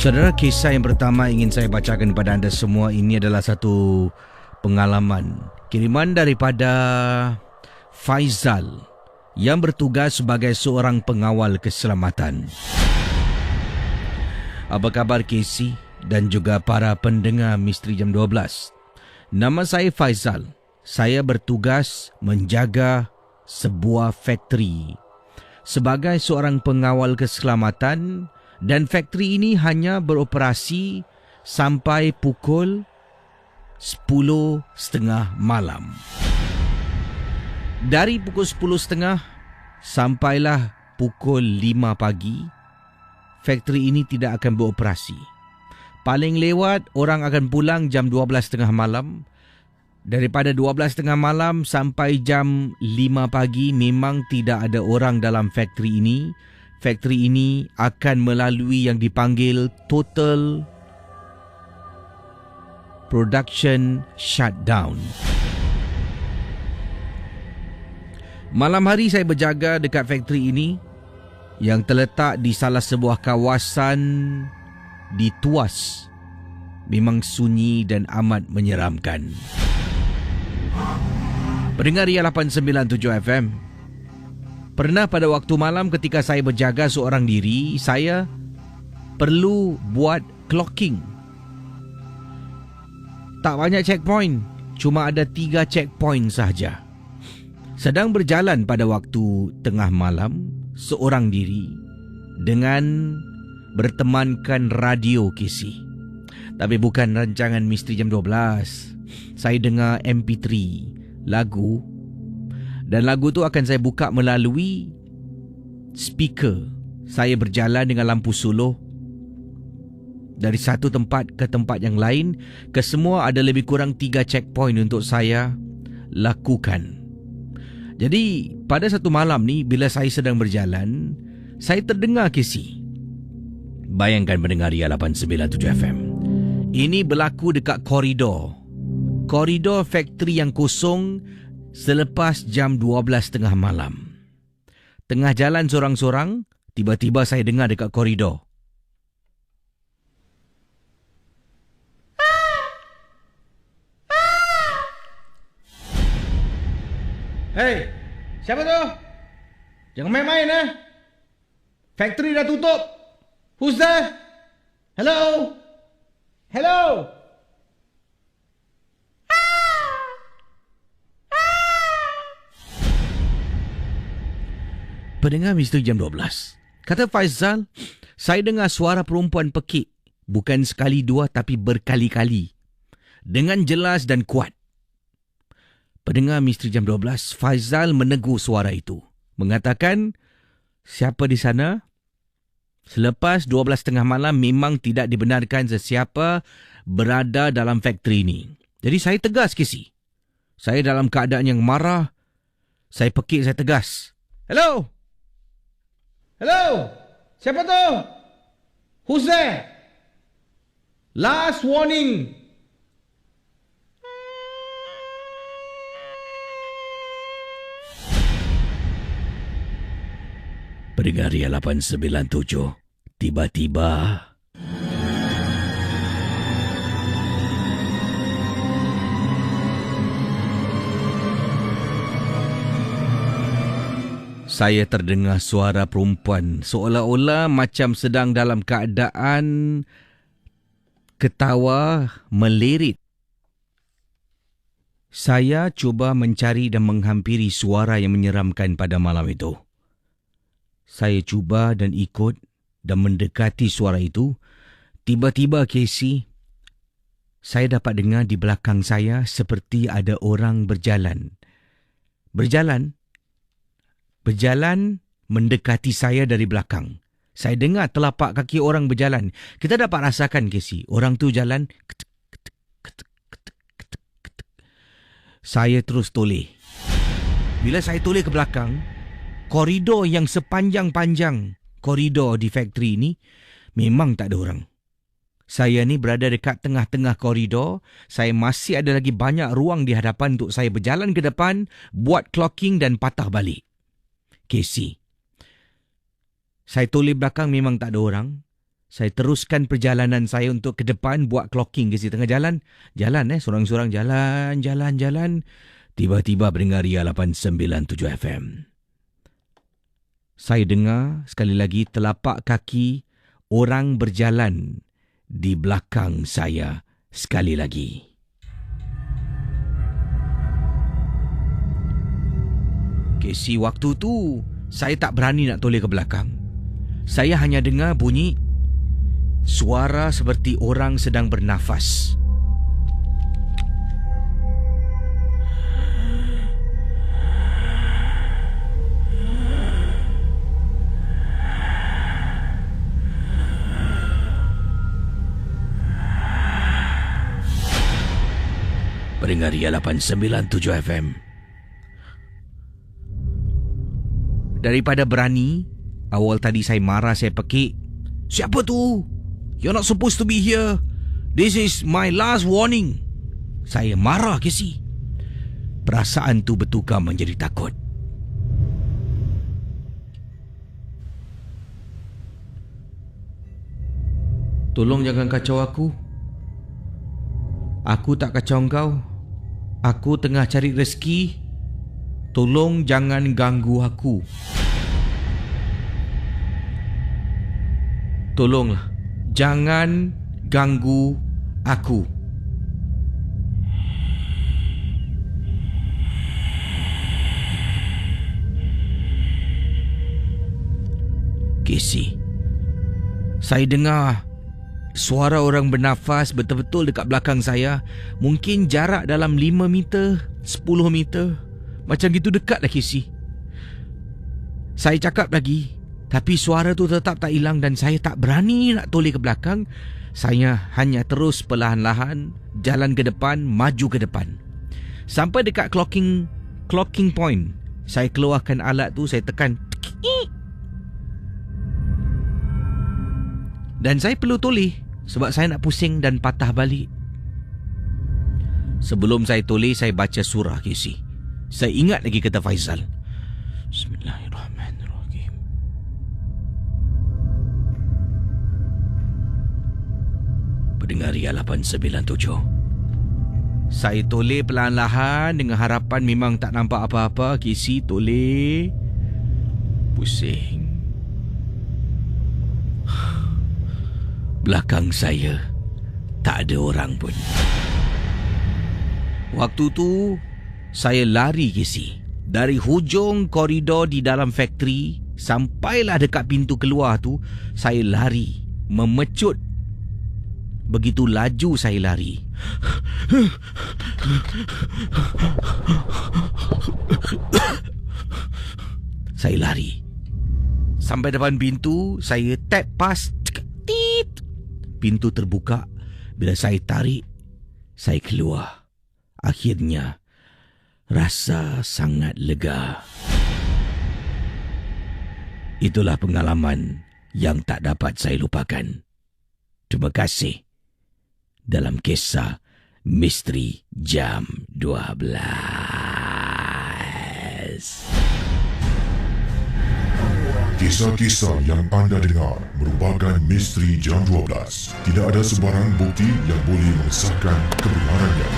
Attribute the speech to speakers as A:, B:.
A: Saudara, kisah yang pertama ingin saya bacakan kepada anda semua. Ini adalah satu pengalaman kiriman daripada Faizal yang bertugas sebagai seorang pengawal keselamatan. Apa khabar Casey dan juga para pendengar Misteri Jam 12? Nama saya Faizal. Saya bertugas menjaga sebuah factory sebagai seorang pengawal keselamatan. Dan factory ini hanya beroperasi sampai pukul 10.30 malam. Dari pukul 10.30 sampailah pukul 5 pagi, factory ini tidak akan beroperasi. Paling lewat, orang akan pulang jam 12.30 malam. Daripada 12.30 malam sampai jam 5 pagi memang tidak ada orang dalam factory ini. Factory ini akan melalui yang dipanggil total production shutdown. Malam hari saya berjaga dekat factory ini yang terletak di salah sebuah kawasan di Tuas. Memang sunyi dan amat menyeramkan. Pendengar Ria 897 FM. Pernah pada waktu malam ketika saya berjaga seorang diri, saya perlu buat clocking. Tak banyak checkpoint, cuma ada 3 checkpoint sahaja. Sedang berjalan pada waktu tengah malam, seorang diri dengan bertemankan radio KC. Tapi bukan rancangan Misteri Jam 12. Saya dengar MP3, lagu. Dan lagu tu akan saya buka melalui speaker. Saya berjalan dengan lampu suluh dari satu tempat ke tempat yang lain. Kesemua ada lebih kurang 3 checkpoint untuk saya lakukan. Jadi pada satu malam ni, bila saya sedang berjalan, saya terdengar Casey. Bayangkan pendengar Ria 897 FM. Ini berlaku dekat koridor factory yang kosong. Selepas jam 12.30 malam. Tengah jalan sorang-sorang, tiba-tiba saya dengar dekat koridor. Hey, siapa tu? Jangan main-main eh. Factory dah tutup. Who's there? Hello? Hello? Pendengar Misteri Jam 12. Kata Faizal, saya dengar suara perempuan pekik. Bukan sekali dua tapi berkali-kali. Dengan jelas dan kuat. Pendengar Misteri Jam 12, Faizal menegur suara itu. Mengatakan, siapa di sana? Selepas 12.30 malam memang tidak dibenarkan sesiapa berada dalam factory ini. Jadi saya tegas Casey. Saya dalam keadaan yang marah. Saya pekik, saya tegas. Hello? Hello? Siapa tu? Who's there? Last warning. Pendengar Ria 897. Tiba-tiba saya terdengar suara perempuan seolah-olah macam sedang dalam keadaan ketawa melirit. Saya cuba mencari dan menghampiri suara yang menyeramkan pada malam itu. Saya cuba dan ikut dan mendekati suara itu. Tiba-tiba Casey, saya dapat dengar di belakang saya seperti ada orang berjalan. Berjalan mendekati saya dari belakang. Saya dengar telapak kaki orang berjalan. Kita dapat rasakan, Casey. Orang tu jalan. Saya terus toleh. Bila saya toleh ke belakang, koridor yang sepanjang-panjang koridor di factory ini memang tak ada orang. Saya ni berada dekat tengah-tengah koridor. Saya masih ada lagi banyak ruang di hadapan untuk saya berjalan ke depan, buat clocking dan patah balik. Casey, saya toleh belakang memang tak ada orang. Saya teruskan perjalanan saya untuk ke depan, buat clocking ke tengah jalan. Sorang-sorang jalan. Tiba-tiba pendengar Ria 897 FM. Saya dengar sekali lagi telapak kaki orang berjalan di belakang saya sekali lagi. Casey, waktu tu saya tak berani nak toleh ke belakang. Saya hanya dengar bunyi suara seperti orang sedang bernafas. Pendengar Ria 897 FM. Daripada berani, awal tadi saya marah, saya pekik. Siapa tu? You're not supposed to be here. This is my last warning. Saya marah, Casey. Perasaan tu bertukar menjadi takut. Tolong jangan kacau aku. Aku tak kacau kau. Aku tengah cari rezeki. Tolong jangan ganggu aku. Tolonglah, jangan ganggu aku. Casey, saya dengar suara orang bernafas betul-betul dekat belakang saya. Mungkin jarak dalam 5 meter, 10 meter. Macam gitu dekat lah, Casey. Saya cakap lagi, tapi suara tu tetap tak hilang dan saya tak berani nak toleh ke belakang. Saya hanya terus perlahan-lahan jalan ke depan, maju ke depan. Sampai dekat clocking point, saya keluarkan alat tu, saya tekan. Dan saya perlu toleh sebab saya nak pusing dan patah balik. Sebelum saya toleh, saya baca surah, Casey. Saya ingat lagi kata Faizal. Bismillahirrahmanirrahim. Pendengar Ria 897. Saya toleh perlahan-lahan dengan harapan memang tak nampak apa-apa. Casey, toleh. Pusing. Belakang saya tak ada orang pun. Waktu tu saya lari, Casey. Dari hujung koridor di dalam factory sampailah dekat pintu keluar tu, saya lari, memecut. Begitu laju saya lari. Saya lari. Sampai depan pintu, saya tap pas. Pintu terbuka. Bila saya tarik, saya keluar. Akhirnya, rasa sangat lega. Itulah pengalaman yang tak dapat saya lupakan. Terima kasih. Dalam kisah Misteri Jam 12.
B: Kisah-kisah yang anda dengar merupakan misteri Jam 12. Tidak ada sebarang bukti yang boleh mengesahkan kebenarannya.